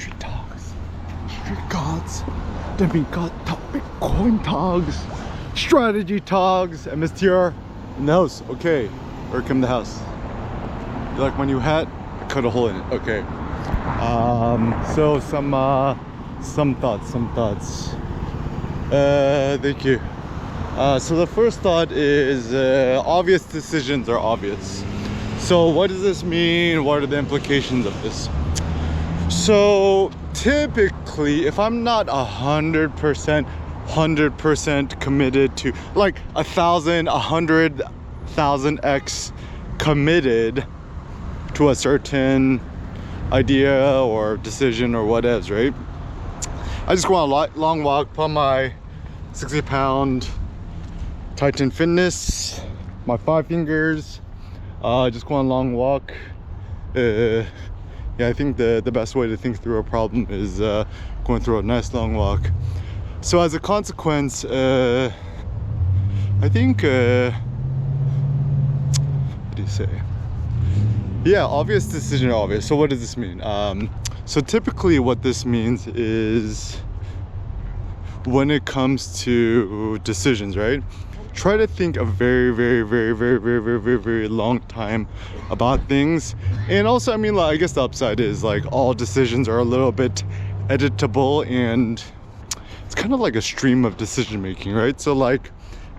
Street Talks. Street Gods. Demigod Top Bitcoin Talks. Strategy Talks. MSTR in the house. Okay. Welcome to the house. You like my new hat? I cut a hole in it. Okay. So some thoughts. Thank you. So the first thought is obvious decisions are obvious. So what does this mean? What are the implications of this? So typically, if I'm not 100% committed to, like 100,000x committed to a certain idea or decision or whatever, right? I just go on a long walk, put my 60-pound Titan Fitness, my 5 fingers, just go on a long walk. Yeah, I think the best way to think through a problem is going through a nice long walk. So as a consequence, I think, what do you say? Yeah, obvious decision, obvious. So what does this mean? So typically what this means is when it comes to decisions, right? Try to think a very long time about things. And also, I mean, like, I guess the upside is like all decisions are a little bit editable, and it's kind of like a stream of decision making, right? So like,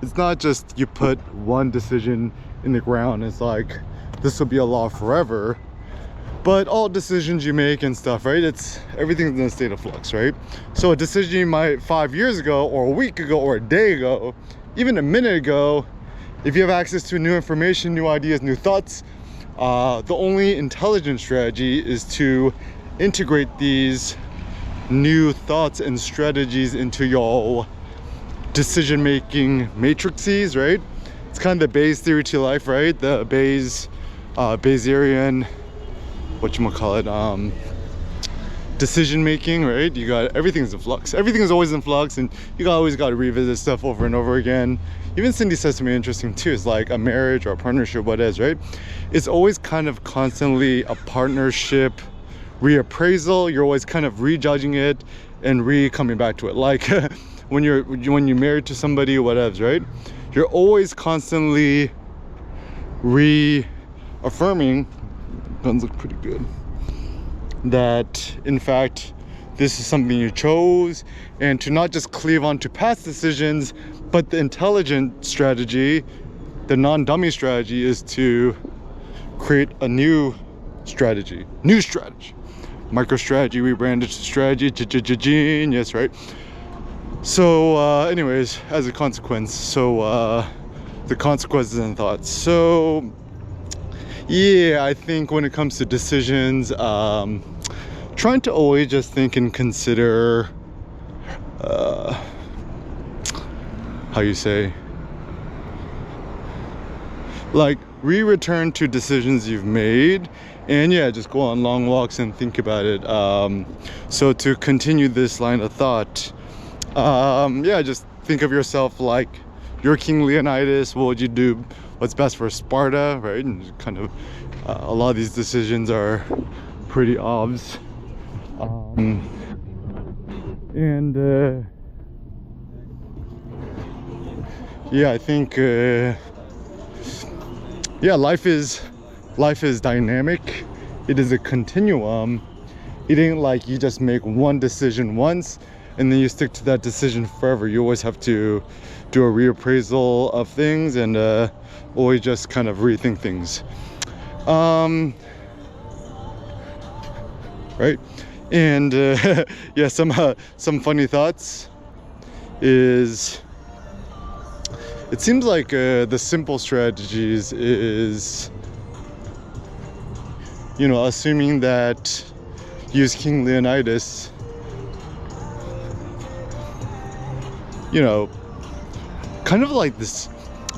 it's not just you put one decision in the ground, it's like this will be a law forever. But all decisions you make and stuff, right? Everything's in a state of flux, right? So a decision you might 5 years ago or a week ago or a day ago, even a minute ago, if you have access to new information, new ideas, new thoughts, the only intelligent strategy is to integrate these new thoughts and strategies into your decision-making matrices, right? It's kind of the Bayes theory to life, right? The Bayesian, decision making, right? You got everything's in flux. Everything's always in flux, and you always got to revisit stuff over and over again. Even Cindy says to me, interesting too, is like a marriage or a partnership, what is, right? It's always kind of constantly a partnership reappraisal. You're always kind of rejudging it and coming back to it. Like when you're married to somebody, whatever, right? You're always constantly reaffirming. Guns look pretty good. That in fact this is something you chose, and to not just cleave on to past decisions, but the intelligent strategy, the non-dummy strategy, is to create a new strategy. Micro strategy rebranded to strategy. Genius, right? So anyways, as a consequence, the consequences and thoughts. So yeah, I think when it comes to decisions, trying to always just think and consider, how you say, like return to decisions you've made, and yeah, just go on long walks and think about it. So to continue this line of thought, yeah, just think of yourself like you're King Leonidas. What would you do? What's best for Sparta, right? And kind of a lot of these decisions are pretty obvious. Yeah, I think yeah, life is dynamic. It is a continuum. It ain't like you just make one decision once and then you stick to that decision forever. You always have to do a reappraisal of things and always just kind of rethink things. Right? And yeah, some funny thoughts is, it seems like the simple strategies is, you know, assuming that use King Leonidas, you know, kind of like this,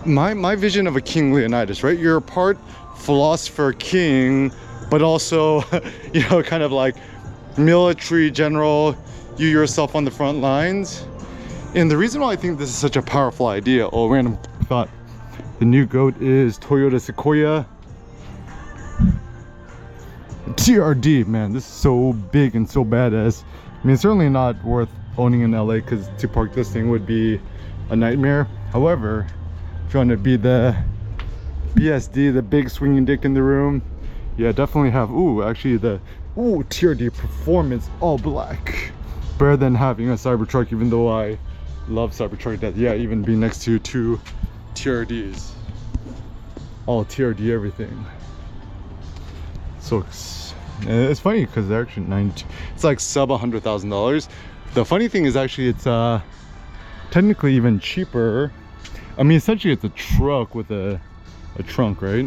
my vision of a King Leonidas, right? You're a part philosopher king, but also, you know, kind of like military general, you yourself on the front lines. And the reason why I think this is such a powerful idea, random thought, the new goat is Toyota Sequoia. TRD, man, this is so big and so badass. I mean, it's certainly not worth owning in LA because to park this thing would be a nightmare. However, if you want to be the BSD, the big swinging dick in the room, yeah, definitely have, actually the, TRD Performance all black. Better than having a Cybertruck, even though I love Cybertruck, that, yeah, even being next to two TRDs. All TRD everything. So it's funny because they're actually it's like sub $100,000. The funny thing is actually it's technically even cheaper. I mean, essentially it's a truck with a trunk, right?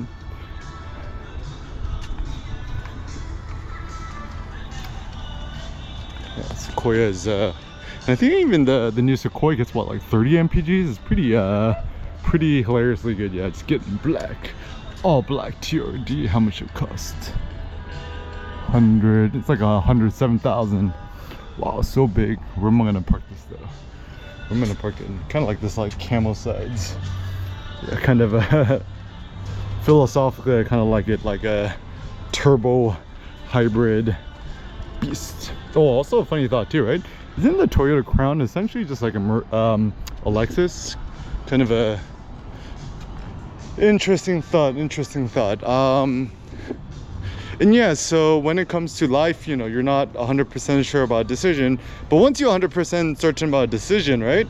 Yeah, Sequoia is and I think even the new Sequoia gets what, like 30 mpgs. It's pretty hilariously good. Yeah, it's getting black, all black TRD. How much it cost? It's like 107,000. Wow, so big. Where am I gonna park this though? I'm gonna park it in kind of like this, like camo sides. Yeah, kind of philosophically I kind of like it like a turbo hybrid beast. Oh, also a funny thought too, right? Isn't the Toyota Crown essentially just like a Lexus? Kind of a interesting thought. And yeah, so when it comes to life, you know, you're not 100% sure about a decision, but once you're 100% certain about a decision, right?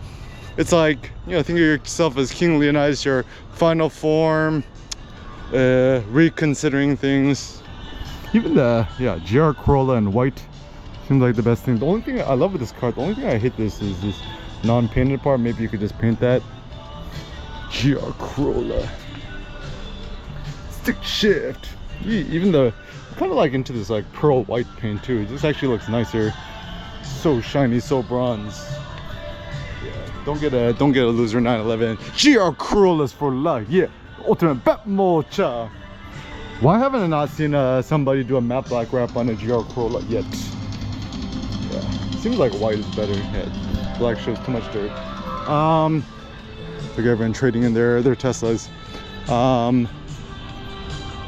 It's like, you know, think of yourself as King Leonidas, your final form, reconsidering things. Even the, GR Corolla in white seems like the best thing. The only thing I love with this car, the only thing I hate is this non-painted part. Maybe you could just paint that. GR Corolla. Stick shift. Even the, kind of like into this like pearl white paint too. This actually looks nicer. So shiny, so bronze. Yeah, don't get a loser 911. GR Corollas for life. Yeah, ultimate Batmocha. Why haven't I not seen somebody do a matte black wrap on a GR Corolla yet? Yeah, seems like white is better. Yeah, black shows too much dirt. Look at everyone trading in their Teslas.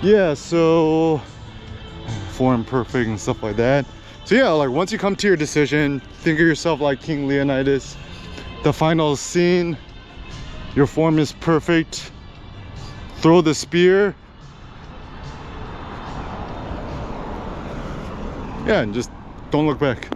Yeah, so form perfect and stuff like that. So yeah, like once you come to your decision, think of yourself like King Leonidas. The final scene, your form is perfect. Throw the spear. Yeah, and just don't look back.